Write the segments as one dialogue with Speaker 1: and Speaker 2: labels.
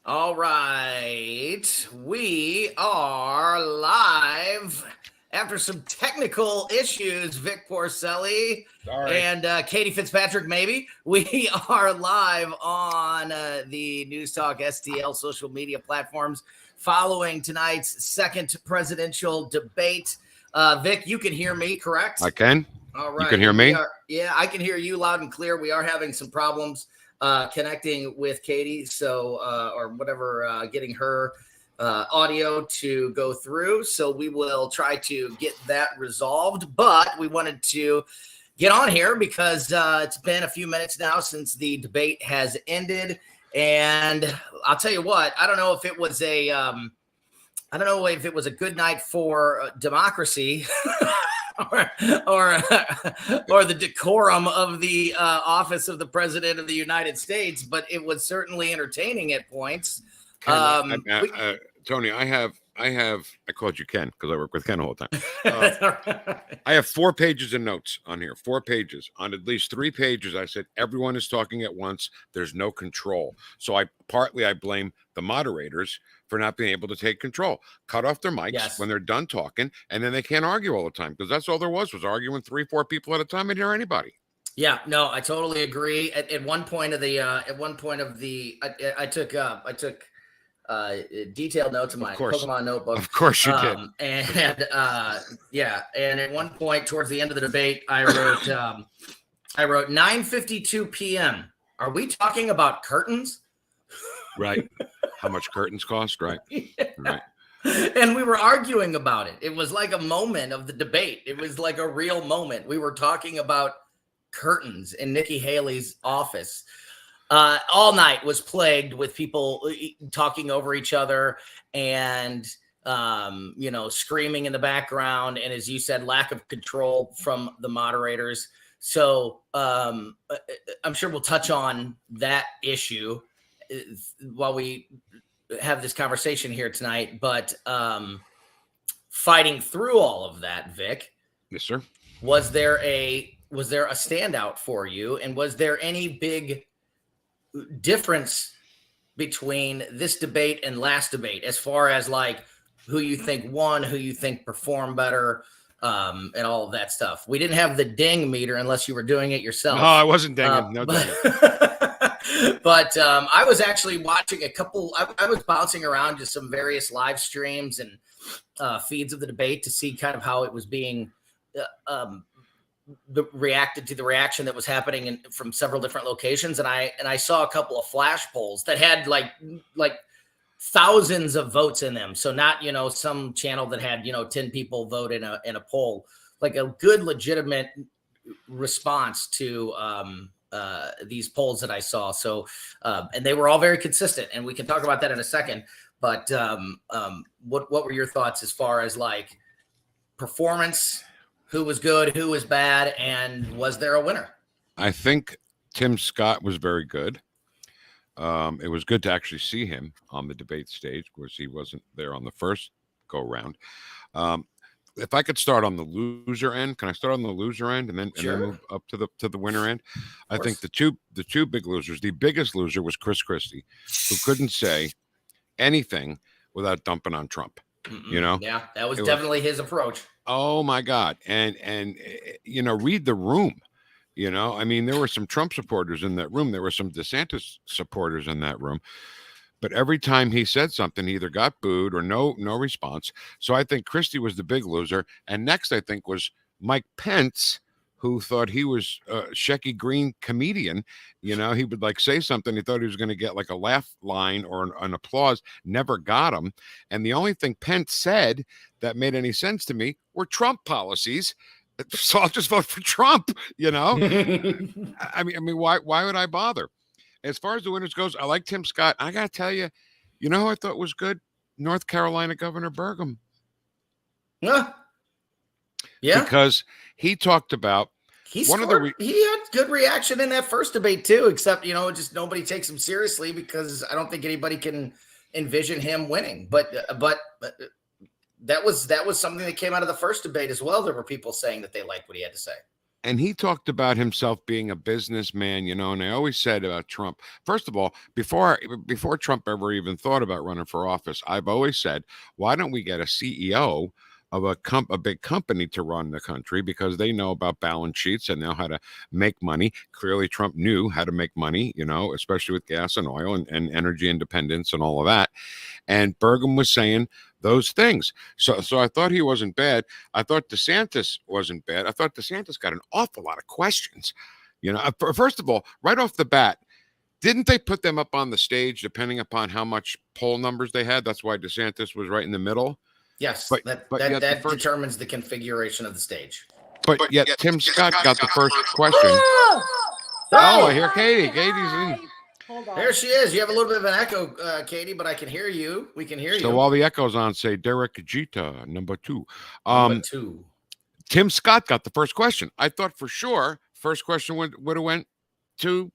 Speaker 1: All right. We are live after some technical issues, Vic Porcelli
Speaker 2: Sorry.
Speaker 1: and Katie Fitzpatrick, maybe. We are live on the News Talk STL social media platforms following tonight's second presidential debate. Vic, you can hear me, correct?
Speaker 2: I can.
Speaker 1: All
Speaker 2: You
Speaker 1: right.
Speaker 2: can hear
Speaker 1: And
Speaker 2: me?
Speaker 1: yeah, I can hear you loud and clear. We are having some problems connecting with Katie, so or whatever, getting her audio to go through. So we will try to get that resolved. But we wanted to get on here because it's been a few minutes now since the debate has ended, and I'll tell you what, I don't know if it was I don't know if it was a good night for democracy or, or, or the decorum of the office of the president of the United States, but it was certainly entertaining at points.
Speaker 2: Ken, Tony, I called you Ken because I work with Ken all the time. I have 4 pages of notes on here, 4 pages. On at least 3 pages, I said, everyone is talking at once. There's no control. So I blame the moderators for not being able to take control. Cut off their mics when they're done talking, and then they can't argue all the time because that's all there was arguing 3, 4 people at a time. I didn't hear anybody.
Speaker 1: Yeah, no, I totally agree. At one point of the, I took detailed notes in my Pokemon notebook.
Speaker 2: Of course you did.
Speaker 1: And and at one point towards the end of the debate, I wrote 9:52 p.m. Are we talking about curtains?
Speaker 2: Right. How much curtains cost? Right.
Speaker 1: Yeah.
Speaker 2: Right.
Speaker 1: And we were arguing about it. It was like a moment of the debate. It was like a real moment. We were talking about curtains in Nikki Haley's office. All night was plagued with people talking over each other and, screaming in the background. And as you said, lack of control from the moderators. So I'm sure we'll touch on that issue while we have this conversation here tonight. But fighting through all of that, Vic.
Speaker 2: Yes, sir.
Speaker 1: Was there a standout for you? And was there any big difference between this debate and last debate as far as like who you think won, who you think performed better, and all of that stuff? We didn't have the ding meter unless you were doing it yourself.
Speaker 2: No, I wasn't dinging. No dinging.
Speaker 1: But I was actually watching a couple. I was bouncing around to some various live streams and feeds of the debate to see kind of how it was being reacted to the reaction that was happening from several different locations. And I saw a couple of flash polls that had like thousands of votes in them. So not, some channel that had, 10 people vote in a poll, like a good legitimate response to these polls that I saw. So, and they were all very consistent, and we can talk about that in a second. But what were your thoughts as far as like performance? Who was good, who was bad, and was there a winner?
Speaker 2: I think Tim Scott was very good. It was good to actually see him on the debate stage. Of course, he wasn't there on the first go round. If I could start on the loser end, can I start on the loser end and then move up to the winner end? I think the two big losers. The biggest loser was Chris Christie, who couldn't say anything without dumping on Trump.
Speaker 1: Yeah, that was definitely his approach.
Speaker 2: Oh my God. And read the room. I mean, there were some Trump supporters in that room. There were some DeSantis supporters in that room. But every time he said something, he either got booed or no response. So I think Christie was the big loser. And next, I think, was Mike Pence, who thought he was a Shecky Green comedian. He would like say something. He thought he was going to get like a laugh line or an applause. Never got him. And the only thing Pence said that made any sense to me were Trump policies. So I'll just vote for Trump, I mean, why would I bother? As far as the winners goes, I like Tim Scott. I got to tell you, who I thought was good? North Carolina Governor Burgum.
Speaker 1: Yeah.
Speaker 2: Because he talked about
Speaker 1: he had good reaction in that first debate too, except, just nobody takes him seriously because I don't think anybody can envision him winning. But that was something that came out of the first debate as well. There were people saying that they liked what he had to say.
Speaker 2: And he talked about himself being a businessman, you know, and I always said about Trump, first of all, before Trump ever even thought about running for office, I've always said, why don't we get a CEO of a big company to run the country, because they know about balance sheets and know how to make money. Clearly, Trump knew how to make money, you know, especially with gas and oil and energy independence and all of that. And Bergen was saying those things. So I thought he wasn't bad. I thought DeSantis wasn't bad. I thought DeSantis got an awful lot of questions. You know, first of all, right off the bat, didn't they put them up on the stage depending upon how much poll numbers they had? That's why DeSantis was right in the middle.
Speaker 1: Yes,
Speaker 2: But yet
Speaker 1: that determines the configuration of the stage.
Speaker 2: But yet Tim Scott got the first question. Oh, I hear Katie. Katie's in.
Speaker 3: Hold on.
Speaker 1: There she is. You have a little bit of an echo, Katie, but I can hear you. We can hear you.
Speaker 2: So while the echo's on, say Derek Jeter, number 2.
Speaker 1: Number 2.
Speaker 2: Tim Scott got the first question. I thought for sure first question would have went to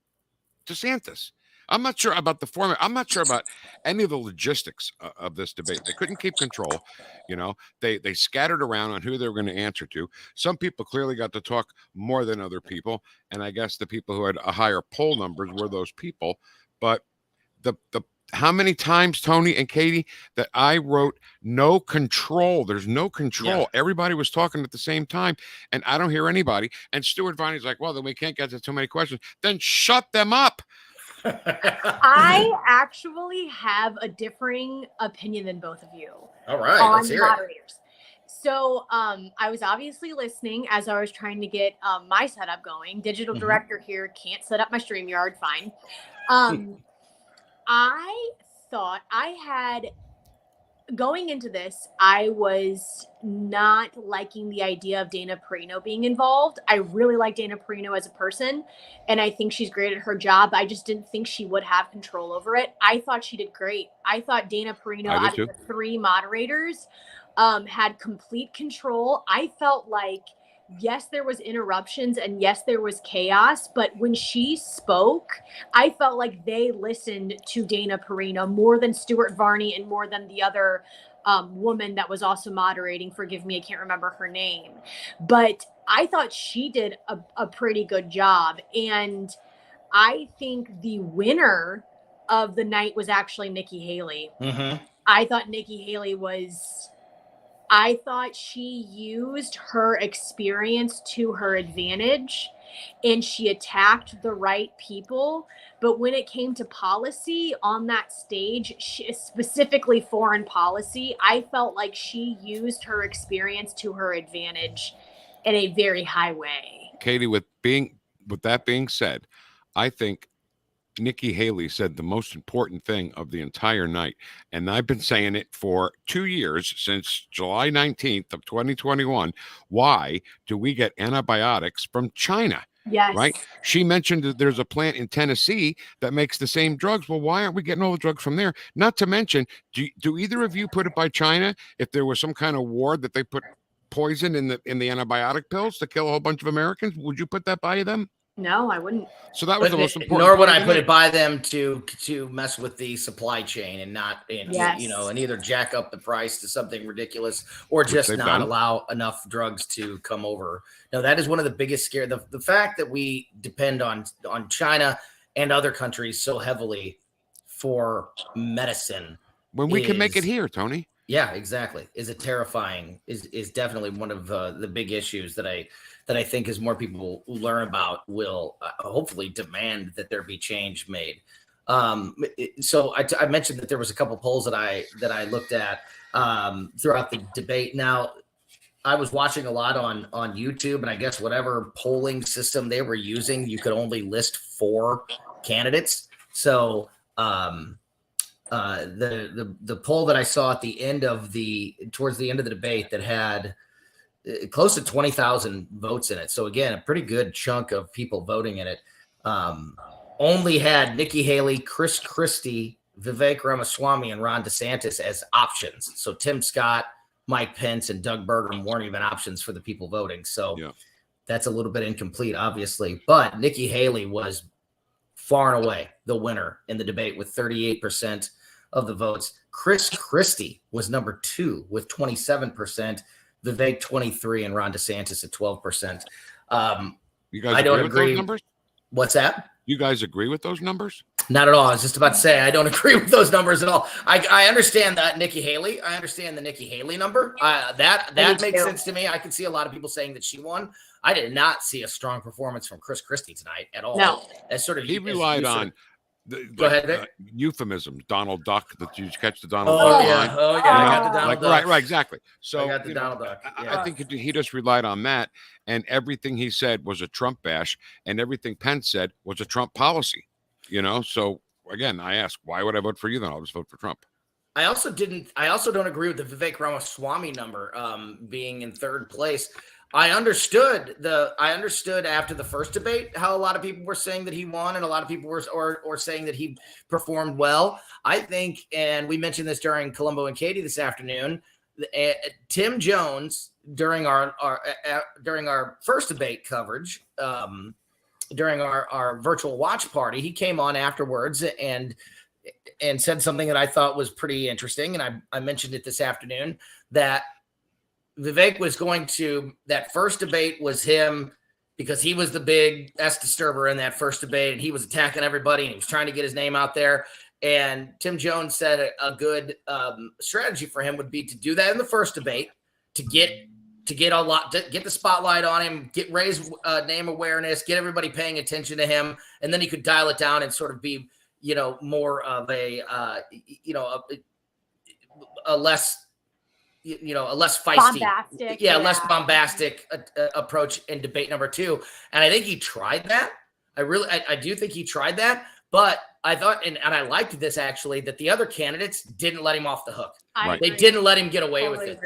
Speaker 2: DeSantis. I'm not sure about the format. I'm not sure about any of the logistics of this debate. They couldn't keep control. You know, they scattered around on who they were going to answer to. Some people clearly got to talk more than other people, and I guess the people who had a higher poll numbers were those people. But the how many times, Tony and Katie, that I wrote no control? There's no control.
Speaker 1: Yeah.
Speaker 2: Everybody was talking at the same time, and I don't hear anybody. And Stuart Viney's like, well, then we can't get to too many questions. Then shut them up.
Speaker 3: I actually have a differing opinion than both of you.
Speaker 1: All right,
Speaker 3: on
Speaker 1: let's hear it.
Speaker 3: moderators. So I was obviously listening as I was trying to get my setup going. Digital director here can't set up my StreamYard. Fine. I thought I had, going into this, I was not liking the idea of Dana Perino being involved. I really like Dana Perino as a person, and I think she's great at her job. I just didn't think she would have control over it. I thought she did great. I thought Dana Perino, out of the 3 moderators, had complete control. I felt like, yes, there was interruptions and yes, there was chaos, but when she spoke, I felt like they listened to Dana Perino more than Stuart Varney and more than the other woman that was also moderating. Forgive me, I can't remember her name. But I thought she did a pretty good job. And I think the winner of the night was actually Nikki Haley. I thought Nikki Haley was... I thought she used her experience to her advantage and she attacked the right people. But when it came to policy on that stage, specifically foreign policy, I felt like she used her experience to her advantage in a very high way.
Speaker 2: Katie, with that being said, I think Nikki Haley said the most important thing of the entire night. And I've been saying it for 2 years, since July 19th of 2021. Why do we get antibiotics from China?
Speaker 3: Yes.
Speaker 2: Right? She mentioned that there's a plant in Tennessee that makes the same drugs. Well, why aren't we getting all the drugs from there? Not to mention, do either of you put it by China if there was some kind of war that they put poison in the antibiotic pills to kill a whole bunch of Americans? Would you put that by them?
Speaker 3: No, I wouldn't.
Speaker 2: So that was the most important.
Speaker 1: Nor would I put it by them to mess with the supply chain and not,
Speaker 3: Yes.
Speaker 1: you know, and either jack up the price to something ridiculous or just not allow enough drugs to come over. No, that is one of the biggest scares. The fact that we depend on China and other countries so heavily for medicine,
Speaker 2: when we can make it here, Tony.
Speaker 1: Yeah, exactly. Is it terrifying? Is definitely one of the big issues that I think as more people learn about will hopefully demand that there be change made. So I mentioned that there was a couple polls that I looked at throughout the debate. Now, I was watching a lot on YouTube, and I guess whatever polling system they were using, you could only list 4 candidates. So the poll that I saw at the end of towards the end of the debate that had close to 20,000 votes in it. So again, a pretty good chunk of people voting in it. Only had Nikki Haley, Chris Christie, Vivek Ramaswamy, and Ron DeSantis as options. So Tim Scott, Mike Pence, and Doug Burgum weren't even options for the people voting. So that's a little bit incomplete, obviously. But Nikki Haley was far and away the winner in the debate with 38% of the votes. Chris Christie was number 2 with 27%. Vivek 23%, and Ron DeSantis at 12%.
Speaker 2: You guys
Speaker 1: I don't
Speaker 2: agree with those
Speaker 1: agree.
Speaker 2: numbers?
Speaker 1: What's that?
Speaker 2: You guys agree with those numbers?
Speaker 1: Not at all. I was just about to say I don't agree with those numbers at all. I understand that Nikki Haley. I understand the Nikki Haley number. That makes sense to me. I can see a lot of people saying that she won. I did not see a strong performance from Chris Christie tonight at all.
Speaker 3: No.
Speaker 1: That's sort of
Speaker 2: He relied on
Speaker 1: Go ahead, Vic.
Speaker 2: Euphemisms. Donald Duck. Did you catch the Donald
Speaker 1: Oh
Speaker 2: Duck
Speaker 1: yeah,
Speaker 2: line?
Speaker 1: oh yeah, I got the Donald
Speaker 2: Like,
Speaker 1: Duck.
Speaker 2: right, exactly. So
Speaker 1: I got the Donald Duck.
Speaker 2: I think he just relied on that, and everything he said was a Trump bash, and everything Pence said was a Trump policy. So again, I ask, why would I vote for you? Then I'll just vote for Trump.
Speaker 1: I also don't agree with the Vivek Ramaswamy number being in third place. I understood after the first debate how a lot of people were saying that he won, and a lot of people were or saying that he performed well. I think, and we mentioned this during Columbo and Katie this afternoon. Tim Jones during our first debate coverage, during our virtual watch party, he came on afterwards and said something that I thought was pretty interesting, and I mentioned it this afternoon, that Vivek was that first debate was him because he was the big disturber in that first debate, and he was attacking everybody, and he was trying to get his name out there. And Tim Jones said a good strategy for him would be to do that in the first debate, to get the spotlight on him, raise name awareness, get everybody paying attention to him, and then he could dial it down and sort of be, more of a less feisty,
Speaker 3: bombastic,
Speaker 1: less bombastic approach in debate number 2. And I think he tried that. I do think he tried that, but I thought, and I liked this actually, that the other candidates didn't let him off the hook. They didn't let him get away with it.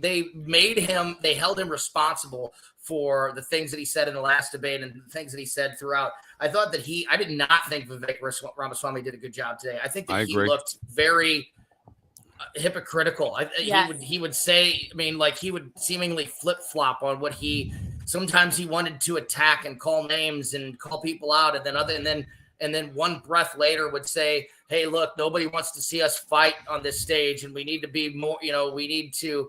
Speaker 1: They held him responsible for the things that he said in the last debate and the things that he said throughout. I thought that I did not think Vivek Ramaswamy did a good job today. I think that he looked very hypocritical. He would say, he would seemingly flip-flop on what sometimes he wanted to attack and call names and call people out, and then one breath later would say, hey, look, nobody wants to see us fight on this stage, and we need to be more, we need to,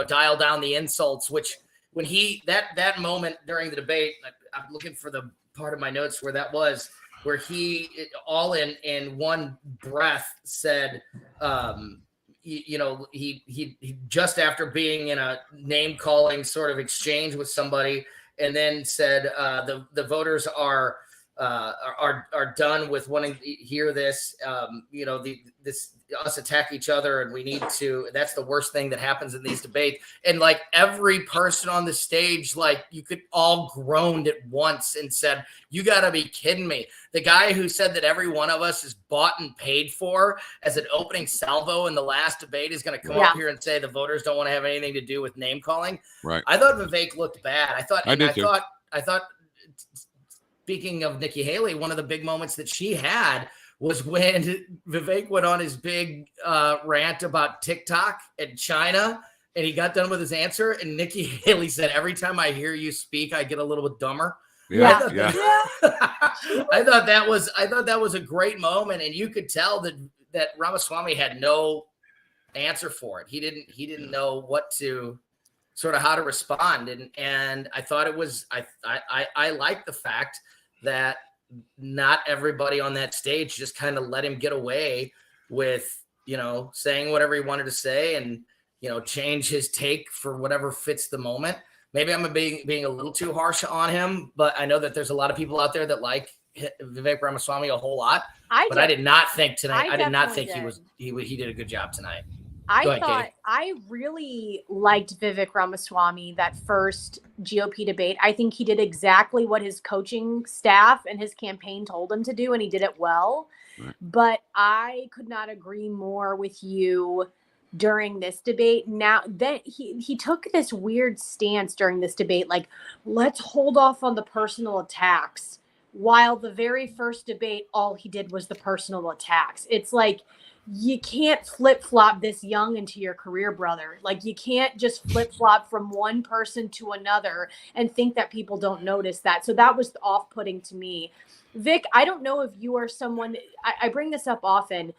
Speaker 1: dial down the insults, which when that moment during the debate, I'm looking for the part of my notes where that was, where he all in one breath said, he just after being in a name calling sort of exchange with somebody, and then said the voters are done with wanting to hear this. Us attack each other, and we need to. That's the worst thing that happens in these debates. And every person on the stage, you could all groaned at once and said, "You got to be kidding me!" The guy who said that every one of us is bought and paid for as an opening salvo in the last debate is going to come up here and say the voters don't want to have anything to do with name calling.
Speaker 2: Right.
Speaker 1: I thought Vivek looked bad. I thought. Speaking of Nikki Haley, one of the big moments that she had was when Vivek went on his big rant about TikTok and China, and he got done with his answer. And Nikki Haley said, "Every time I hear you speak, I get a little bit dumber."
Speaker 2: Yeah.
Speaker 1: I thought that was a great moment, and you could tell that Ramaswamy had no answer for it. He didn't know what to sort of how to respond, and I thought it was I like the fact that not everybody on that stage just kind of let him get away with, saying whatever he wanted to say and, change his take for whatever fits the moment. Maybe I'm being a little too harsh on him, but I know that there's a lot of people out there that like Vivek Ramaswamy a whole lot. I did not think tonight. I did not think he did a good job tonight.
Speaker 3: I really liked Vivek Ramaswamy that first GOP debate. I think he did exactly what his coaching staff and his campaign told him to do, and he did it well. Right. But I could not agree more with you during this debate. Now that he took this weird stance during this debate, let's hold off on the personal attacks, while the very first debate, all he did was the personal attacks. It's you can't flip-flop this young into your career, brother. You can't just flip-flop from one person to another and think that people don't notice that. So that was off-putting to me. Vic, I don't know if you are someone, I bring this up often.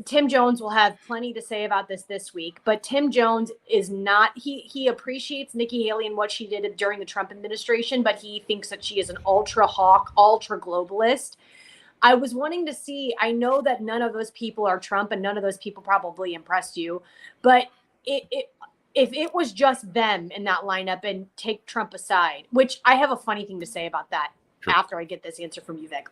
Speaker 3: Tim Jones will have plenty to say about this week, but Tim Jones is not, he appreciates Nikki Haley and what she did during the Trump administration, but he thinks that she is an ultra hawk, ultra globalist. I was wanting to see, I know that none of those people are Trump and none of those people probably impressed you, but if it was just them in that lineup and take Trump aside, which I have a funny thing to say about that after I get this answer from you, Vic.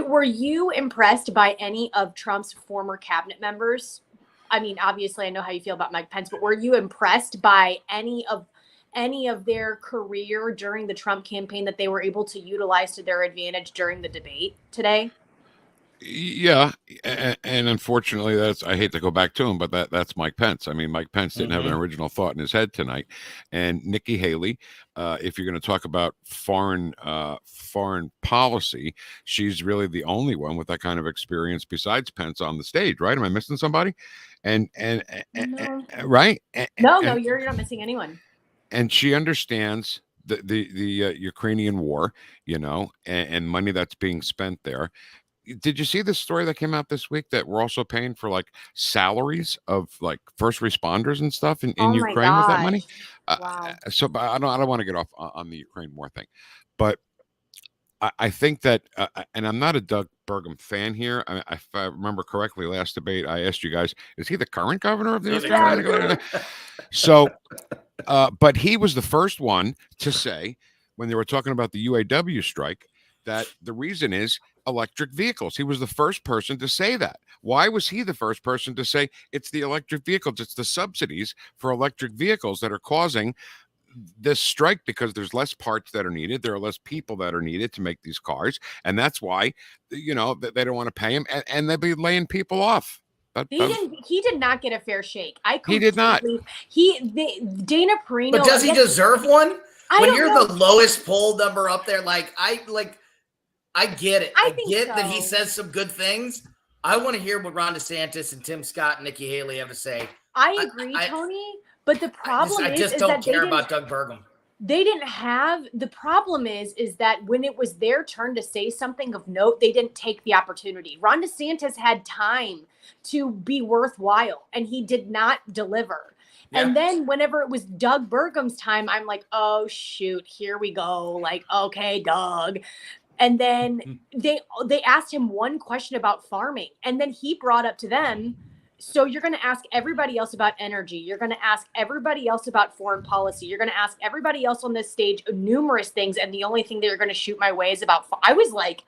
Speaker 3: Were you impressed by any of Trump's former cabinet members? I mean, obviously I know how you feel about Mike Pence, but were you impressed by any of their career during the Trump campaign that they were able to utilize to their advantage during the debate today?
Speaker 2: Yeah, and unfortunately, I hate to go back to him, but that's Mike Pence. I mean, Mike Pence didn't have an original thought in his head tonight, and Nikki Haley. If you're going to talk about foreign policy, she's really the only one with that kind of experience besides Pence on the stage, right? Am I missing somebody? And
Speaker 3: No.
Speaker 2: right?
Speaker 3: No, you're not missing anyone.
Speaker 2: And she understands the Ukrainian war, and money that's being spent there. Did you see the story that came out this week that we're also paying for like salaries of like first responders and stuff in Ukraine with that money?
Speaker 3: Wow.
Speaker 2: So I don't want to get off on the Ukraine war thing, but I think that, and I'm not a Doug Burgum fan here. If I remember correctly, last debate I asked you guys, is he the current governor of the North Carolina? So, but he was the first one to say when they were talking about the UAW strike that the reason is electric vehicles. He was the first person to say that. Why was he the first person to say it's the electric vehicles, it's the subsidies for electric vehicles that are causing this strike? Because there's less parts that are needed, there are less people that are needed to make these cars, and that's why they don't want to pay him, and they'll be laying people off.
Speaker 3: He did not get a fair shake.
Speaker 2: He did not.
Speaker 3: Dana Perino.
Speaker 1: But does he deserve one? When you're
Speaker 3: know.
Speaker 1: the lowest poll number up there, I get it. I get that he says some good things. I want to hear what Ron DeSantis and Tim Scott and Nikki Haley have to say.
Speaker 3: I agree, Tony. But the problem
Speaker 1: I just don't care about Doug Burgum.
Speaker 3: They didn't have, the problem is that when it was their turn to say something of note, they didn't take the opportunity. Ron DeSantis had time to be worthwhile, and he did not deliver. Yeah. And then whenever it was Doug Burgum's time, I'm like, oh, shoot, here we go. Like, okay, Doug. And then they asked him one question about farming, and then he brought up to them, so you're going to ask everybody else about energy. You're going to ask everybody else about foreign policy. You're going to ask everybody else on this stage numerous things, and the only thing that you're going to shoot my way is about. I was like,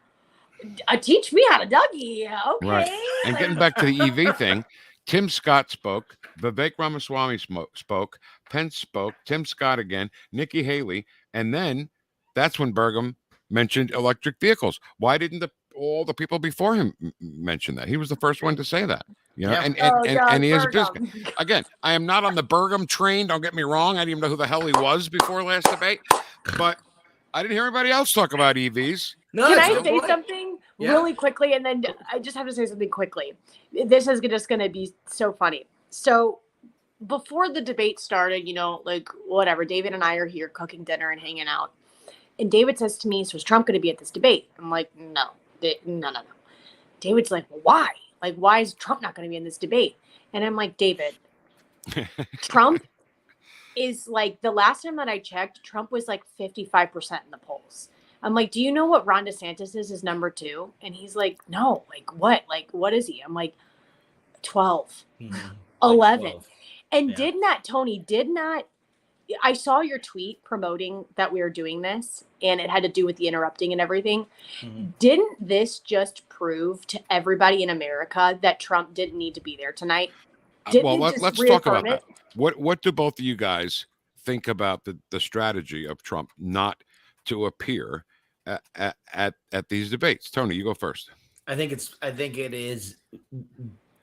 Speaker 3: teach me how to Dougie. Okay.
Speaker 2: Right. And getting back to the EV thing, Tim Scott spoke. Vivek Ramaswamy spoke. Pence spoke. Tim Scott again. Nikki Haley. And then that's when Burgum mentioned electric vehicles. Why didn't all the people before him mention that? He was the first one to say that. And he is a business. Again, I am not on the Burgum train. Don't get me wrong. I didn't even know who the hell he was before last debate. But I didn't hear anybody else talk about EVs.
Speaker 3: No, can I say something really quickly? And then I just have to say something quickly. This is just going to be so funny. So before the debate started, whatever, David and I are here cooking dinner and hanging out. And David says to me, so is Trump going to be at this debate? I'm like, no. David's like, well, why? Like, why is Trump not going to be in this debate? And I'm like, David, Trump is like, the last time that I checked, Trump was like 55% in the polls. I'm like, do you know what Ron DeSantis is number 2? And he's like, no, like what? Like, what is he? I'm like, 12, 11. Like 12. And Tony did not, I saw your tweet promoting that we were doing this, and it had to do with the interrupting and everything. Didn't this just prove to everybody in America that Trump didn't need to be there tonight?
Speaker 2: Let's talk about that. What do both of you guys think about the strategy of Trump not to appear at these debates? Tony, you go first.
Speaker 1: I think it is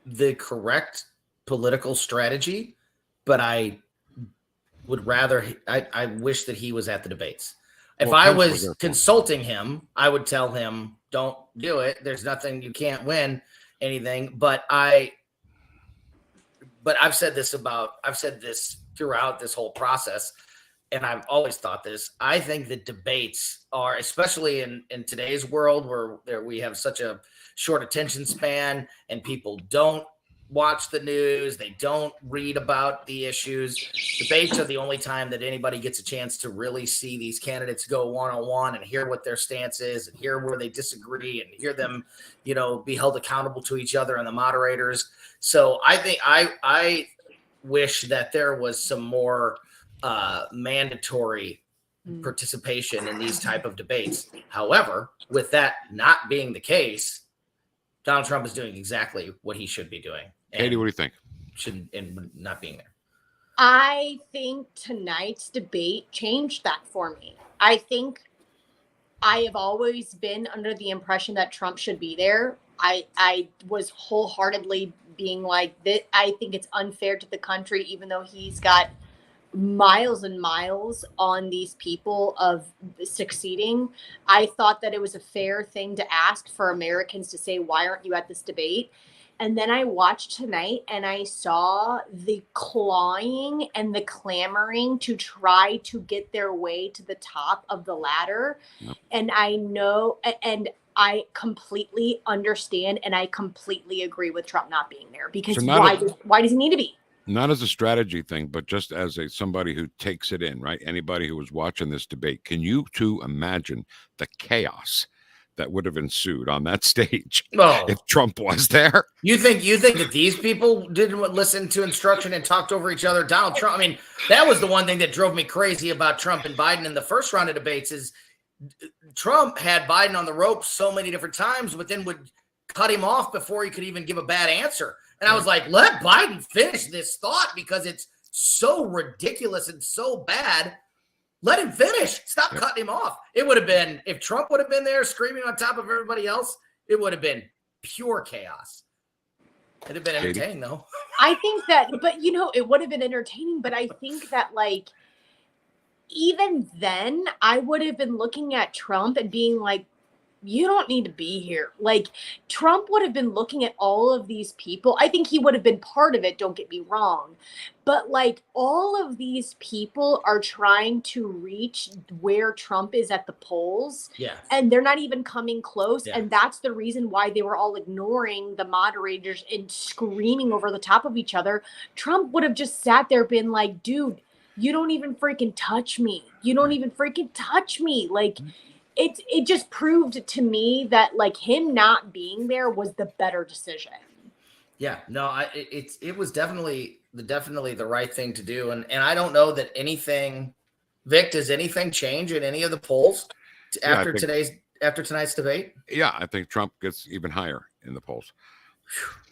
Speaker 1: the correct political strategy, but I would rather, I wish that he was at the debates. If I was consulting him, I would tell him, don't do it. There's nothing, you can't win anything. But I've said this throughout this whole process. and I've always thought this, I think that debates are, especially in today's world where we have such a short attention span and people don't watch the news, they don't read about the issues. Debates are the only time that anybody gets a chance to really see these candidates go one-on-one and hear what their stance is and hear where they disagree and hear them, be held accountable to each other and the moderators. So I think I wish that there was some more mandatory participation in these type of debates. However, with that not being the case, Donald Trump is doing exactly what he should be doing.
Speaker 2: Katie, what do you think?
Speaker 1: And not being there.
Speaker 3: I think tonight's debate changed that for me. I think I have always been under the impression that Trump should be there. I was wholeheartedly being like, I think it's unfair to the country, even though he's got miles and miles on these people of succeeding. I thought that it was a fair thing to ask for Americans to say, why aren't you at this debate? And then I watched tonight and I saw the clawing and the clamoring to try to get their way to the top of the ladder. Yep. And I know, and I completely understand and I completely agree with Trump not being there, because why does he need to be?
Speaker 2: Not as a strategy thing, but just as somebody who takes it in, right? Anybody who was watching this debate, can you two imagine the chaos that would have ensued on that stage if Trump was there?
Speaker 1: You think that these people didn't listen to instruction and talked over each other? Donald Trump, I mean, that was the one thing that drove me crazy about Trump and Biden in the first round of debates is Trump had Biden on the ropes so many different times, but then would cut him off before he could even give a bad answer. And I was like, let Biden finish this thought because it's so ridiculous and so bad. Let him finish. Stop cutting him off. It would have been, if Trump would have been there screaming on top of everybody else, it would have been pure chaos. It'd have been entertaining, though.
Speaker 3: I think that, but it would have been entertaining, but I think that even then I would have been looking at Trump and being like, you don't need to be here. Trump would have been looking at all of these people. I think he would have been part of it. Don't get me wrong. But all of these people are trying to reach where Trump is at the polls.
Speaker 1: Yeah. And
Speaker 3: they're not even coming close. Yeah. And that's the reason why they were all ignoring the moderators and screaming over the top of each other. Trump would have just sat there been like, dude, you don't even freaking touch me. You don't even freaking touch me. It just proved to me that him not being there was the better decision.
Speaker 1: Yeah, no, it was definitely the right thing to do, and I don't know that anything. Vic, does anything change in any of the polls after tonight's debate?
Speaker 2: Yeah, I think Trump gets even higher in the polls.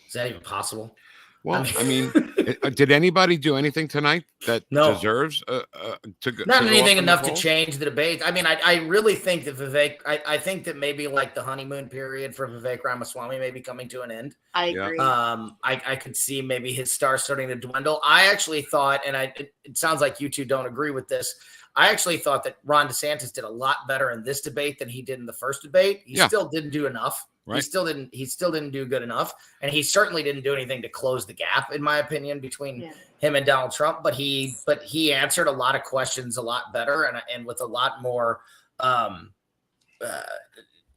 Speaker 1: Is that even possible?
Speaker 2: Well, I mean, did anybody do anything tonight that deserves to
Speaker 1: not anything enough to change the debate? I mean, I really think that Vivek, I think that maybe the honeymoon period for Vivek Ramaswamy may be coming to an end.
Speaker 3: I agree.
Speaker 1: I could see maybe his star starting to dwindle. I actually thought, and it sounds like you two don't agree with this, I actually thought that Ron DeSantis did a lot better in this debate than he did in the first debate. He still didn't do enough. Right. He still didn't do good enough. And he certainly didn't do anything to close the gap, in my opinion, between him and Donald Trump. But he answered a lot of questions a lot better and with a lot more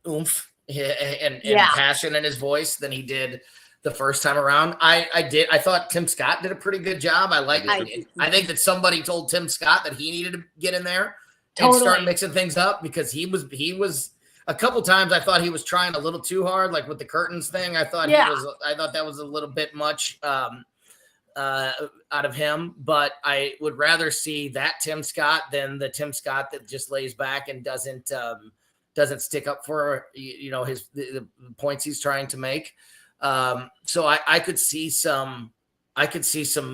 Speaker 1: oomph and passion in his voice than he did the first time around. I thought Tim Scott did a pretty good job. I think that somebody told Tim Scott that he needed to get in there and start mixing things up, because he was a couple times I thought he was trying a little too hard, like with the curtains thing. I thought that was a little bit much out of him, but I would rather see that Tim Scott than the Tim Scott that just lays back and doesn't stick up for the points he's trying to make. So I could see some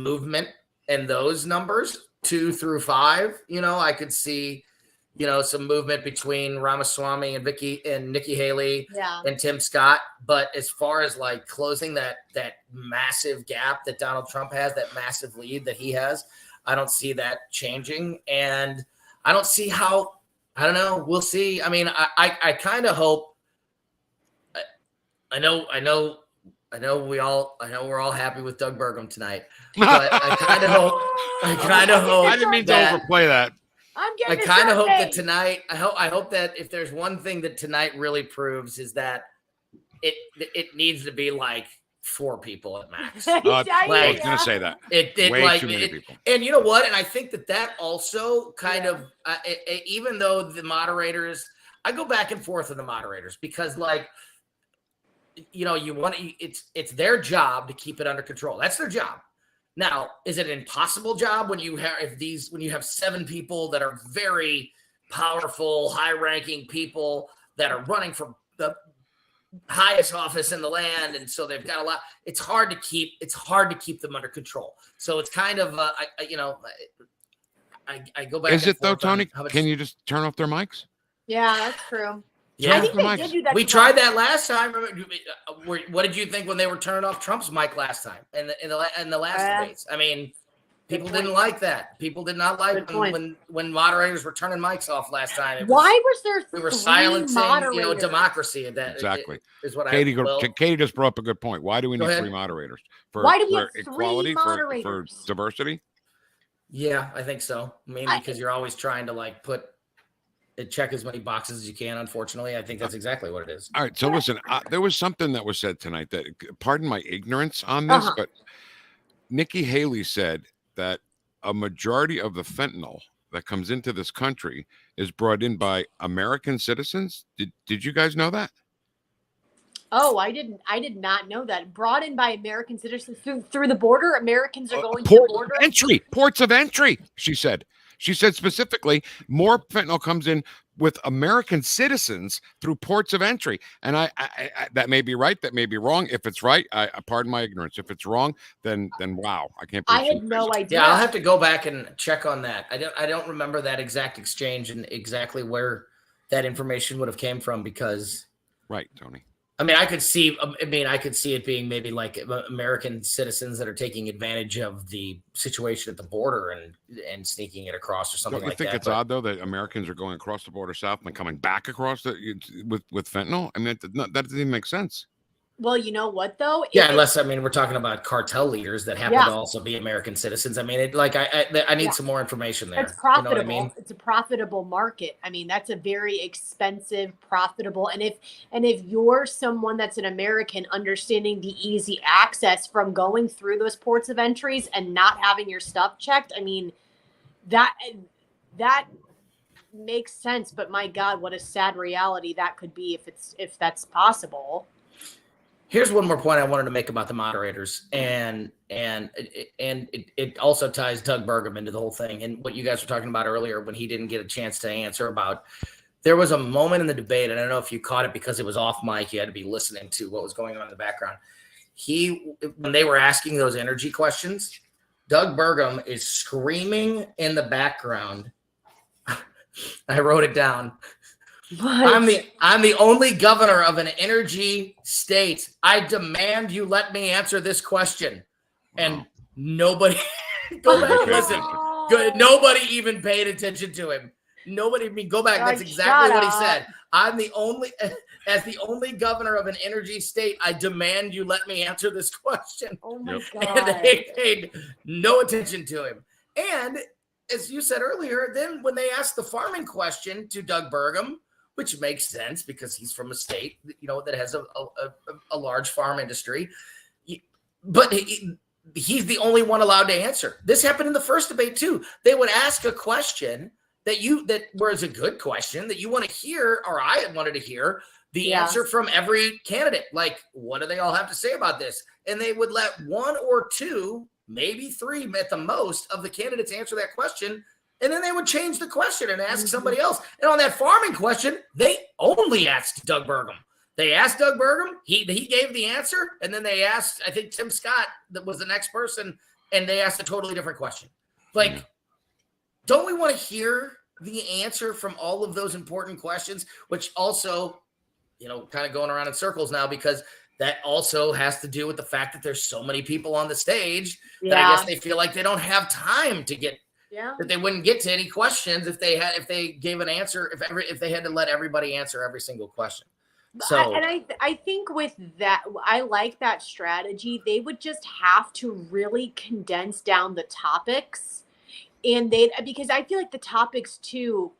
Speaker 1: movement in those numbers 2 through 5. I could see some movement between Ramaswamy and Nikki Haley and Tim Scott. But as far as closing that massive gap that Donald Trump has, that massive lead that he has, I don't see that changing. And I don't see how, I don't know. We'll see. I mean, I kind of hope, I know we're all happy with Doug Burgum tonight, but I kind of hope.
Speaker 2: I didn't mean to overplay that.
Speaker 3: I'm
Speaker 1: I
Speaker 3: getting
Speaker 1: kind of hope that tonight. I hope that if there's one thing that tonight really proves is that it needs to be like 4 people at max.
Speaker 2: I was
Speaker 1: Like,
Speaker 2: going to say that.
Speaker 1: It
Speaker 2: Way
Speaker 1: like
Speaker 2: too many
Speaker 1: it,
Speaker 2: people.
Speaker 1: and you know what? And I think that also kind of even though the moderators, I go back and forth with the moderators because like you know it's their job to keep it under control. That's their job. Now, is it an impossible job when you have 7 people that are very powerful, high-ranking people that are running for the highest office in the land, and so they've got a lot. It's hard to keep them under control. So it's kind of I go back.
Speaker 2: Is
Speaker 1: and
Speaker 2: it though,
Speaker 1: forth on
Speaker 2: Tony?
Speaker 1: how much-
Speaker 2: Can you just turn off their mics?
Speaker 3: Yeah, that's true.
Speaker 1: Yeah,
Speaker 3: I think they did do that.
Speaker 1: we tried that last time. What did you think when they were turning off Trump's mic last time in the last debates? I mean, people didn't like that. People did not like when moderators were turning mics off last time.
Speaker 3: Why was there?
Speaker 1: We were silencing,
Speaker 3: moderators?
Speaker 1: Democracy. That
Speaker 2: Exactly.
Speaker 1: is what
Speaker 2: Katie just brought up a good point. Why do we need 3 moderators?
Speaker 3: Why do we have 3
Speaker 2: equality,
Speaker 3: moderators?
Speaker 2: for diversity?
Speaker 1: Yeah, I think so. Mainly because you're always trying to like check as many boxes as you can. Unfortunately, I think that's exactly what it is.
Speaker 2: All right. So listen, there was something that was said tonight that, pardon my ignorance on this, but Nikki Haley said that a majority of the fentanyl that comes into this country is brought in by American citizens. Did you guys know that?
Speaker 3: Oh, I did not know that. Brought in by American citizens through the border. Americans are going to the border.
Speaker 2: Ports of entry, she said. She said specifically, more fentanyl comes in with American citizens through ports of entry. And I that may be right, that may be wrong. If it's right, I pardon my ignorance. If it's wrong, then wow, I can't.
Speaker 3: I had no idea.
Speaker 1: Yeah, I'll have to go back and check on that. I don't remember that exact exchange and exactly where that information would have came from because.
Speaker 2: Right, Tony.
Speaker 1: I mean, I could see it being maybe like American citizens that are taking advantage of the situation at the border and sneaking it across or something like that.
Speaker 2: You think it's odd though that Americans are going across the border south and coming back across with fentanyl? I mean, that doesn't even make sense.
Speaker 3: Well, you know what though?
Speaker 1: Yeah, unless we're talking about cartel leaders that happen to also be American citizens. I mean, I need some more information there.
Speaker 3: It's profitable.
Speaker 1: You know what I mean?
Speaker 3: It's a profitable market. I mean, that's a very expensive, profitable. And if you're someone that's an American, understanding the easy access from going through those ports of entries and not having your stuff checked, I mean, that makes sense. But my God, what a sad reality that could be if that's possible.
Speaker 1: Here's one more point I wanted to make about the moderators, and it also ties Doug Burgum into the whole thing and what you guys were talking about earlier when he didn't get a chance to answer about. There was a moment in the debate, and I don't know if you caught it because it was off mic. You had to be listening to what was going on in the background. When they were asking those energy questions, Doug Burgum is screaming in the background. I wrote it down. I'm the only governor of an energy state. I demand you let me answer this question. And nobody go back and listen. Good. Nobody even paid attention to him. Go back. That's exactly what he said. I'm the only governor of an energy state. I demand you let me answer this question.
Speaker 3: Oh my God.
Speaker 1: And they paid no attention to him. And as you said earlier, then when they asked the farming question to Doug Burgum, which makes sense because he's from a state, that has a large farm industry. But he's the only one allowed to answer. This happened in the first debate too. They would ask a question that was a good question that you want to hear, or I wanted to hear the answer from every candidate. Like, what do they all have to say about this? And they would let 1 or 2, maybe 3 at the most of the candidates answer that question. And then they would change the question and ask somebody else. And on that farming question, they only asked Doug Burgum. They asked Doug Burgum. He gave the answer. And then they asked, I think, Tim Scott, that was the next person, and they asked a totally different question. Like, don't we want to hear the answer from all of those important questions, which also, kind of going around in circles now because that also has to do with the fact that there's so many people on the stage that I guess they feel like they don't have time to get that they wouldn't get to any questions if they gave an answer, if they had to let everybody answer every single question. So
Speaker 3: I think with that, I like that strategy. They would just have to really condense down the topics And because I feel like the topics too,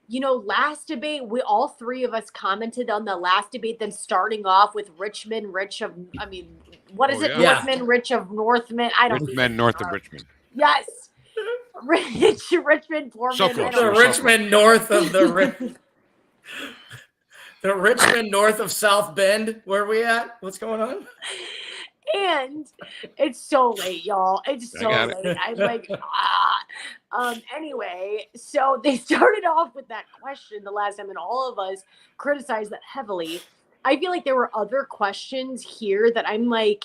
Speaker 3: last debate, we all three of us commented on the last debate, then starting off with Richmond, what is it?
Speaker 1: Yeah.
Speaker 3: Northman, Rich of Northman. I don't
Speaker 2: Richmond, north of Richmond.
Speaker 3: Yes. Richmond, Foreman.
Speaker 2: So close.
Speaker 1: The Richmond north of the Richmond north of South Bend. Where are we at? What's going on?
Speaker 3: And it's so late, y'all. It's so late. I'm like, anyway, so they started off with that question the last time, and all of us criticized that heavily. I feel like there were other questions here that I'm like,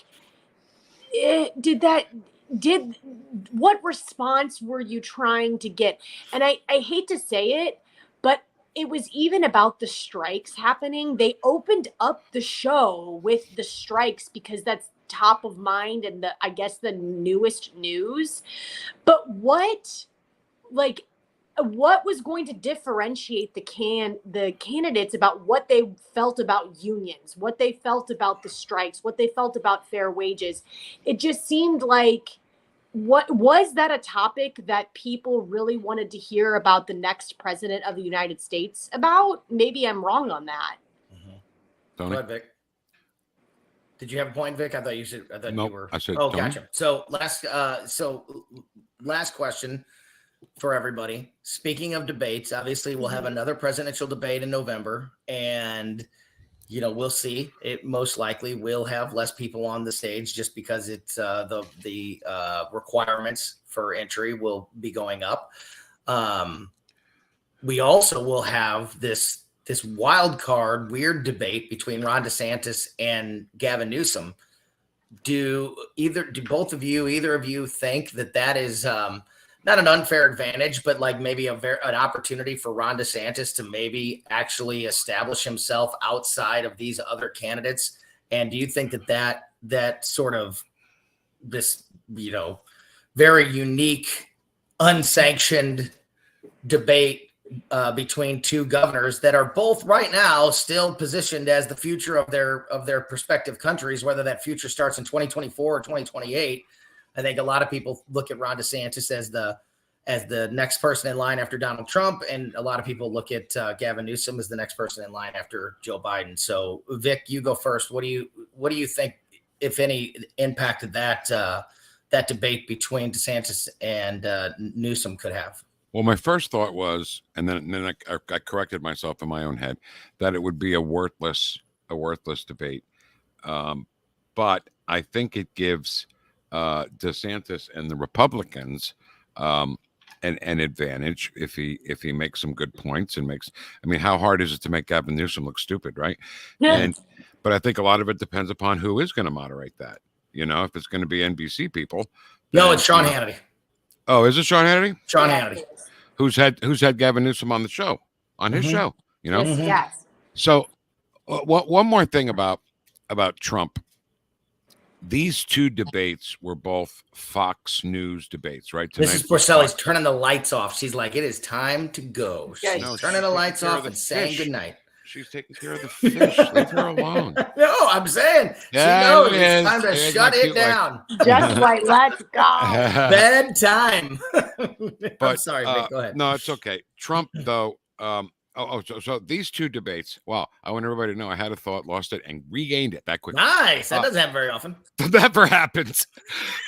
Speaker 3: what response were you trying to get? And I hate to say it, but it was even about the strikes happening. They opened up the show with the strikes because that's top of mind and I guess the newest news. But what was going to differentiate the candidates about what they felt about unions, what they felt about the strikes, what they felt about fair wages? It just seemed like, what was that a topic that people really wanted to hear about the next president of the United States about? Maybe I'm wrong on that.
Speaker 2: Tony?
Speaker 1: Go ahead, Vic. Did you have a point, Vic? I thought you said. I thought
Speaker 2: nope,
Speaker 1: you were.
Speaker 2: I said.
Speaker 1: Oh,
Speaker 2: Tony?
Speaker 1: gotcha. So last question for everybody. Speaking of debates, obviously we'll have another presidential debate in November, and we'll see. It most likely will have less people on the stage just because it's the requirements for entry will be going up. We also will have this wild card weird debate between Ron DeSantis and Gavin Newsom. Do either of you think that is not an unfair advantage, but like maybe an opportunity for Ron DeSantis to maybe actually establish himself outside of these other candidates? And do you think that sort of this, very unique, unsanctioned debate between two governors that are both right now still positioned as the future of their prospective countries, whether that future starts in 2024 or 2028. I think a lot of people look at Ron DeSantis as the next person in line after Donald Trump, and a lot of people look at Gavin Newsom as the next person in line after Joe Biden. So, Vic, you go first. What do you think, if any, impacted that debate between DeSantis and Newsom could have?
Speaker 2: Well, my first thought was, and then I corrected myself in my own head, that it would be a worthless debate. But I think it gives DeSantis and the Republicans an advantage if he makes some good points and how hard is it to make Gavin Newsom look stupid, right?
Speaker 3: Yeah.
Speaker 2: But I think a lot of it depends upon who is going to moderate that. If it's going to be NBC people.
Speaker 1: No, it's Sean Hannity.
Speaker 2: Oh, is it Sean Hannity?
Speaker 1: Sean Hannity.
Speaker 2: Who's had Gavin Newsom on the show, on his show,
Speaker 3: Yes.
Speaker 2: So one more thing about Trump. These two debates were both Fox News debates, right?
Speaker 1: Mrs. Porcelli's turning the lights off. She's like, it is time to go. She's turning the lights off and saying goodnight.
Speaker 2: She's taking care of the fish. Leave her alone.
Speaker 1: No, I'm saying she knows it's time to shut it down.
Speaker 3: Just like, let's go.
Speaker 1: Bedtime. I'm sorry, Vic, go ahead.
Speaker 2: No, it's okay. Trump, though. So these two debates. Wow, I want everybody to know I had a thought, lost it, and regained it that quickly.
Speaker 1: Nice. That doesn't happen very often.
Speaker 2: That never happens.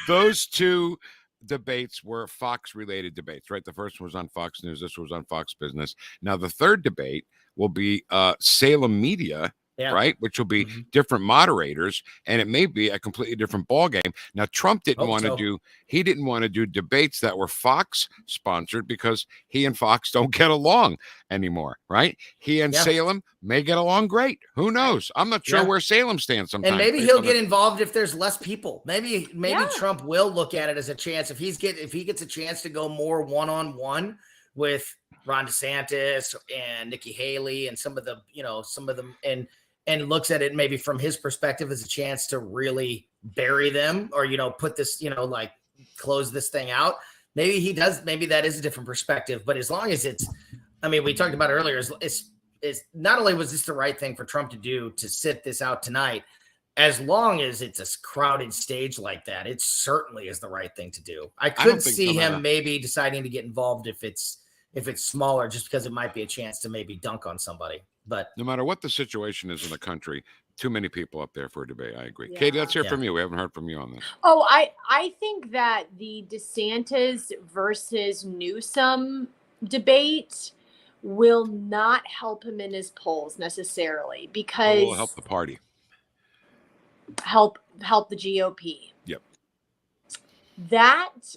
Speaker 2: Those two debates were Fox-related debates, right? The first one was on Fox News. This was on Fox Business. Now, the third debate will be Salem Media, right? Which will be different moderators, and it may be a completely different ballgame. Now, Trump didn't want to do debates that were Fox sponsored because he and Fox don't get along anymore, right? He and Salem may get along great. Who knows? I'm not sure where Salem stands sometimes.
Speaker 1: And maybe he'll get involved if there's less people. Maybe Trump will look at it as a chance if he gets a chance to go more one-on-one with Ron DeSantis and Nikki Haley and some of them, and looks at it maybe from his perspective as a chance to really bury them or, put this, like close this thing out. Maybe he does. Maybe that is a different perspective. But as long as we talked about it earlier, it's not only was this the right thing for Trump to do to sit this out tonight, as long as it's a crowded stage like that, it certainly is the right thing to do. I
Speaker 2: don't
Speaker 1: could
Speaker 2: think
Speaker 1: see
Speaker 2: so,
Speaker 1: him
Speaker 2: no.
Speaker 1: maybe deciding to get involved if it's smaller, just because it might be a chance to maybe dunk on somebody. But
Speaker 2: No matter what the situation is in the country, too many people up there for a debate. I agree.
Speaker 3: Yeah.
Speaker 2: Katie, let's hear
Speaker 1: Yeah.
Speaker 2: from you. We haven't heard from you on this.
Speaker 3: Oh, I think that the DeSantis versus Newsom debate will not help him in his polls necessarily,
Speaker 2: It
Speaker 3: because
Speaker 2: will help the party.
Speaker 3: help the GOP.
Speaker 2: Yep.
Speaker 3: That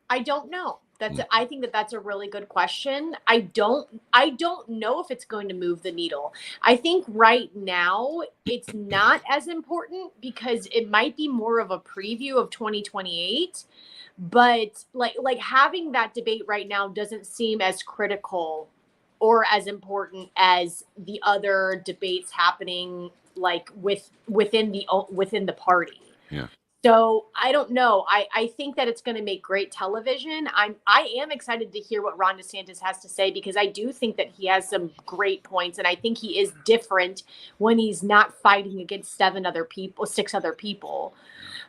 Speaker 3: I don't know. I think that's a really good question. I don't know if it's going to move the needle. I think right now it's not as important because it might be more of a preview of 2028. But like having that debate right now doesn't seem as critical or as important as the other debates happening like within the party.
Speaker 2: Yeah.
Speaker 3: So I don't know. I think that it's going to make great television. I am excited to hear what Ron DeSantis has to say, because I do think that he has some great points, and I think he is different when he's not fighting against six other people.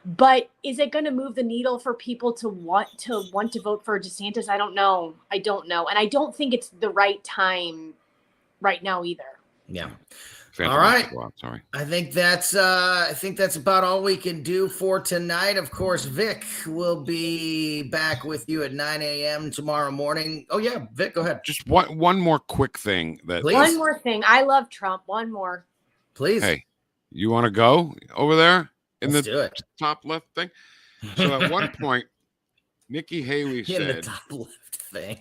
Speaker 3: But is it going to move the needle for people to want to vote for DeSantis? I don't know. And I don't think it's the right time right now either.
Speaker 1: yeah.
Speaker 2: Phantom
Speaker 1: All right.
Speaker 2: Menace, sorry.
Speaker 1: I think that's about all we can do for tonight. Of course, Vic will be back with you at 9 a.m. tomorrow morning. Oh yeah, Vic, go ahead.
Speaker 2: Just one more quick thing.
Speaker 1: Please.
Speaker 3: One more thing. I love Trump. One more.
Speaker 1: Please.
Speaker 2: Hey, you want to go over there in
Speaker 1: Let's
Speaker 2: the
Speaker 1: do it.
Speaker 2: top left thing? So at one point, Nikki Haley
Speaker 1: In
Speaker 2: said
Speaker 1: the top left thing.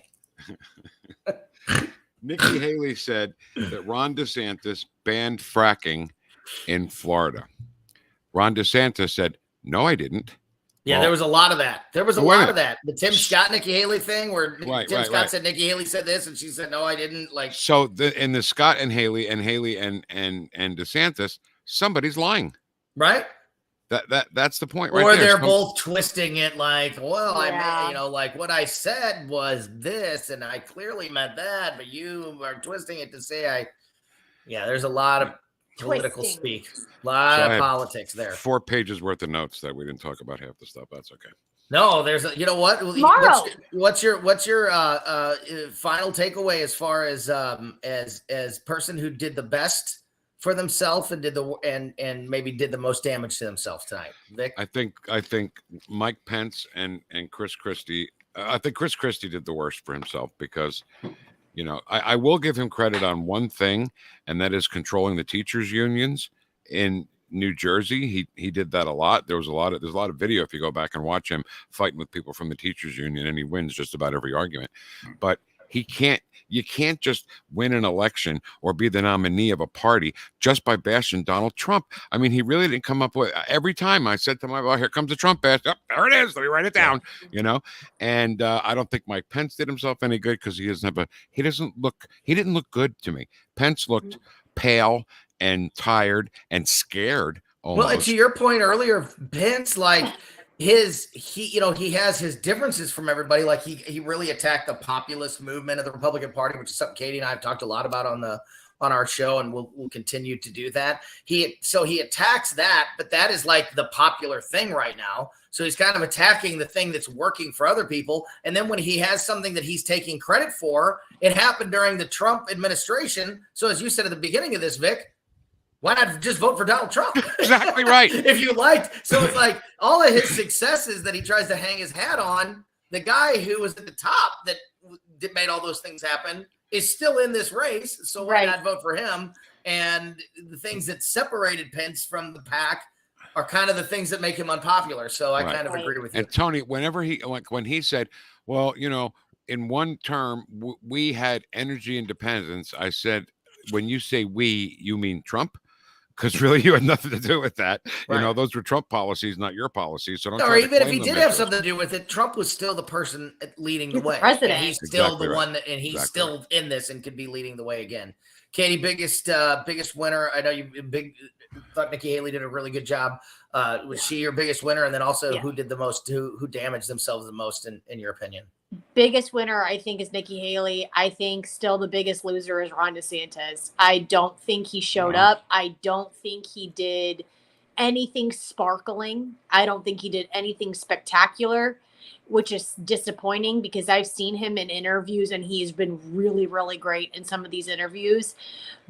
Speaker 2: Nikki Haley said that Ron DeSantis banned fracking in Florida. Ron DeSantis said, "No, I didn't."
Speaker 1: Yeah,
Speaker 2: Well,
Speaker 1: there was a lot of that. There was a
Speaker 2: wait a
Speaker 1: lot
Speaker 2: minute.
Speaker 1: of that. The Tim Scott, Nikki Haley thing, where
Speaker 2: Right,
Speaker 1: Tim
Speaker 2: right,
Speaker 1: Scott
Speaker 2: right.
Speaker 1: said Nikki Haley said this, and she said, "No, I didn't." Like,
Speaker 2: So the Scott and Haley and DeSantis, somebody's lying.
Speaker 1: right?
Speaker 2: That's the point, right
Speaker 1: Or
Speaker 2: there.
Speaker 1: they're both twisting it like, well, I
Speaker 3: Yeah.
Speaker 1: mean, like what I said was this, and I clearly meant that, but you are twisting it to say Yeah, there's a lot of political
Speaker 3: Twisting.
Speaker 1: speak, a lot
Speaker 2: So I
Speaker 1: of
Speaker 2: had
Speaker 1: politics there.
Speaker 2: 4 pages worth of notes that we didn't talk about half the stuff. That's okay.
Speaker 1: No, there's you know what?
Speaker 3: Tomorrow.
Speaker 1: What's your final takeaway as far as person who did the best for themselves and maybe did the most damage to themselves tonight, Vic?
Speaker 2: I think Mike Pence and Chris Christie. I think Chris Christie did the worst for himself because, I will give him credit on one thing, and that is controlling the teachers' unions in New Jersey. He did that a lot. There's a lot of video if you go back and watch him fighting with people from the teachers' union, and he wins just about every argument. But you can't just win an election or be the nominee of a party just by bashing Donald Trump. I mean, he really didn't come up with every time I said to my boss, here comes the Trump bash. Oh, there it is. Let me write it down, And I don't think Mike Pence did himself any good because he didn't look good to me. Pence looked pale and tired and scared. Almost.
Speaker 1: Well, to your point earlier, Pence, like he has his differences from everybody. Like he really attacked the populist movement of the Republican Party, which is something Katie and I have talked a lot about on our show, and we'll continue to do that. He attacks that, but that is like the popular thing right now. So he's kind of attacking the thing that's working for other people. And then when he has something that he's taking credit for, it happened during the Trump administration. So as you said at the beginning of this, Vic, why not just vote for Donald Trump?
Speaker 2: Exactly right.
Speaker 1: If you liked. So it's like all of his successes that he tries to hang his hat on, the guy who was at the top that made all those things happen is still in this race. So why not vote for him? And the things that separated Pence from the pack are kind of the things that make him unpopular. So I kind of agree with you.
Speaker 2: And Tony, when he said, well, in one term, we had energy independence, I said, when you say we, you mean Trump? Because really, you had nothing to do with that.
Speaker 1: Right.
Speaker 2: Those were Trump policies, not your policies. So don't.
Speaker 1: Or even if he did have something to do with it, Trump was still the person leading the way.
Speaker 3: President.
Speaker 1: And he's still
Speaker 2: Exactly
Speaker 1: the
Speaker 2: right.
Speaker 1: one and he's still in this and could be leading the way again. Katie, biggest winner. I know you thought Nikki Haley did a really good job. Was she your biggest winner? And then also who did the most? Who damaged themselves the most in your opinion?
Speaker 3: Biggest winner, I think, is Nikki Haley. I think still the biggest loser is Ron DeSantis. I don't think he showed up. I don't think he did anything sparkling. I don't think he did anything spectacular, which is disappointing because I've seen him in interviews and he's been really, really great in some of these interviews.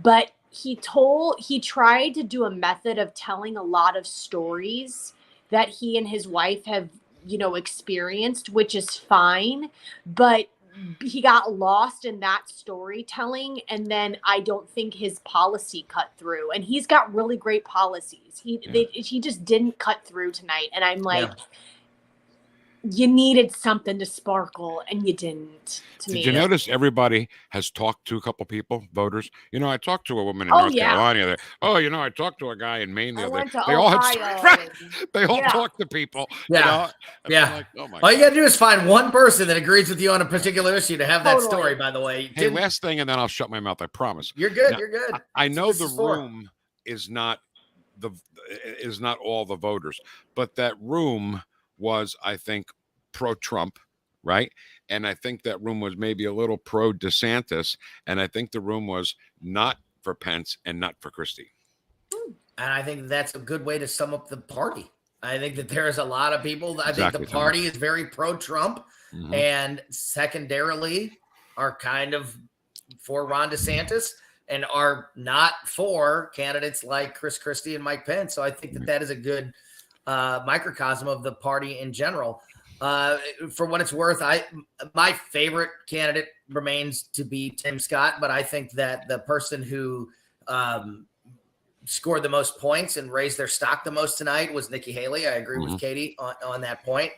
Speaker 3: But he tried to do a method of telling a lot of stories that he and his wife have, experienced, which is fine. But he got lost in that storytelling, and then I don't think his policy cut through. And he's got really great policies. He just didn't cut through tonight, and I'm like, you needed something to sparkle, and you didn't.
Speaker 2: Did you notice everybody has talked to a couple people, voters? I talked to a woman in North Carolina. I talked to a guy in Maine the other day. They all talked to people.
Speaker 1: Yeah.
Speaker 2: Like, oh my
Speaker 1: all you got to do is find one person that agrees with you on a particular issue to have that story, by the way.
Speaker 2: Hey, last thing, and then I'll shut my mouth. I promise.
Speaker 1: You're good.
Speaker 2: Now,
Speaker 1: you're good.
Speaker 2: I know the room is not all the voters, but that room was, I think, pro-Trump, right? And I think that room was maybe a little pro-DeSantis, and I think the room was not for Pence and not for Christie.
Speaker 1: And I think that's a good way to sum up the party. I think that there's a lot of people. I think the party is very pro-Trump, and secondarily are kind of for Ron DeSantis and are not for candidates like Chris Christie and Mike Pence. So I think that is a good microcosm of the party in general. For what it's worth, my favorite candidate remains to be Tim Scott, but I think that the person who scored the most points and raised their stock the most tonight was Nikki Haley. I agree with Katie on that point.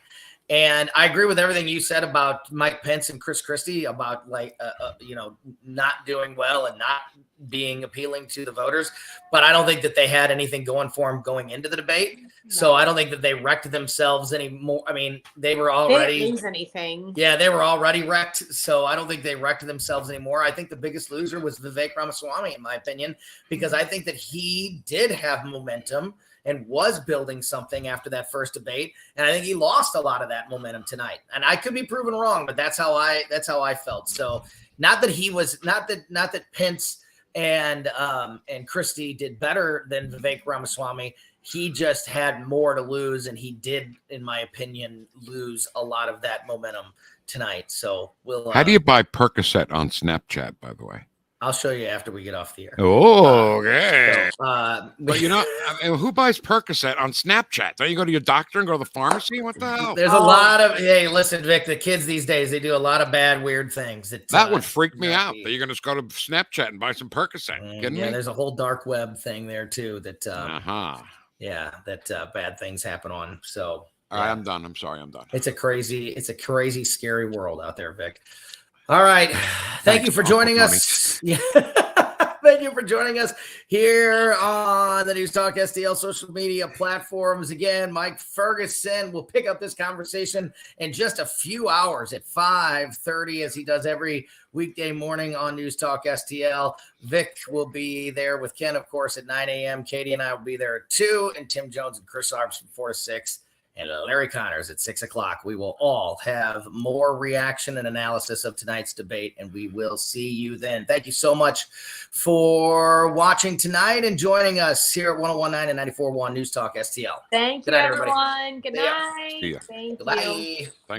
Speaker 1: And I agree with everything you said about Mike Pence and Chris Christie about not doing well and not being appealing to the voters. But I don't think that they had anything going for them going into the debate. No. So I don't think that they wrecked themselves anymore. I mean, they were already
Speaker 3: they didn't lose anything.
Speaker 1: Yeah, they were already wrecked. So I don't think they wrecked themselves anymore. I think the biggest loser was Vivek Ramaswamy, in my opinion, because I think that he did have momentum and was building something after that first debate. And I think he lost a lot of that momentum tonight. And I could be proven wrong, but that's how I felt. So not that Pence and Christie did better than Vivek Ramaswamy. He just had more to lose, and he did, in my opinion, lose a lot of that momentum tonight. So we'll.
Speaker 2: How do you buy Percocet on Snapchat, by the way?
Speaker 1: I'll show you after we get off the air.
Speaker 2: Oh, okay.
Speaker 1: But
Speaker 2: who buys Percocet on Snapchat? Don't you go to your doctor and go to the pharmacy? What the hell?
Speaker 1: There's a lot of, hey, listen, Vic, the kids these days, they do a lot of bad, weird things.
Speaker 2: That would freak me out. That you're going to go to Snapchat and buy some Percocet.
Speaker 1: There's a whole dark web thing there too that, that bad things happen on. So
Speaker 2: all right, I'm done. I'm sorry. I'm done.
Speaker 1: It's a crazy, scary world out there, Vic. All right. Thank you for joining us. Yeah. Thank you for joining us here on the News Talk STL social media platforms. Again, Mike Ferguson will pick up this conversation in just a few hours at 5:30, as he does every weekday morning on News Talk STL. Vic will be there with Ken, of course, at 9 a.m. Katie and I will be there at 2, and Tim Jones and Chris Arbs from 4 to 6. And Larry Connors at 6 o'clock. We will all have more reaction and analysis of tonight's debate, and we will see you then. Thank you so much for watching tonight and joining us here at 101.9 and 94.1 News Talk STL.
Speaker 3: Thank you, everyone. Good night.
Speaker 2: See ya.
Speaker 3: Thank
Speaker 1: Bye.
Speaker 3: you.
Speaker 2: Thanks.
Speaker 3: Bye.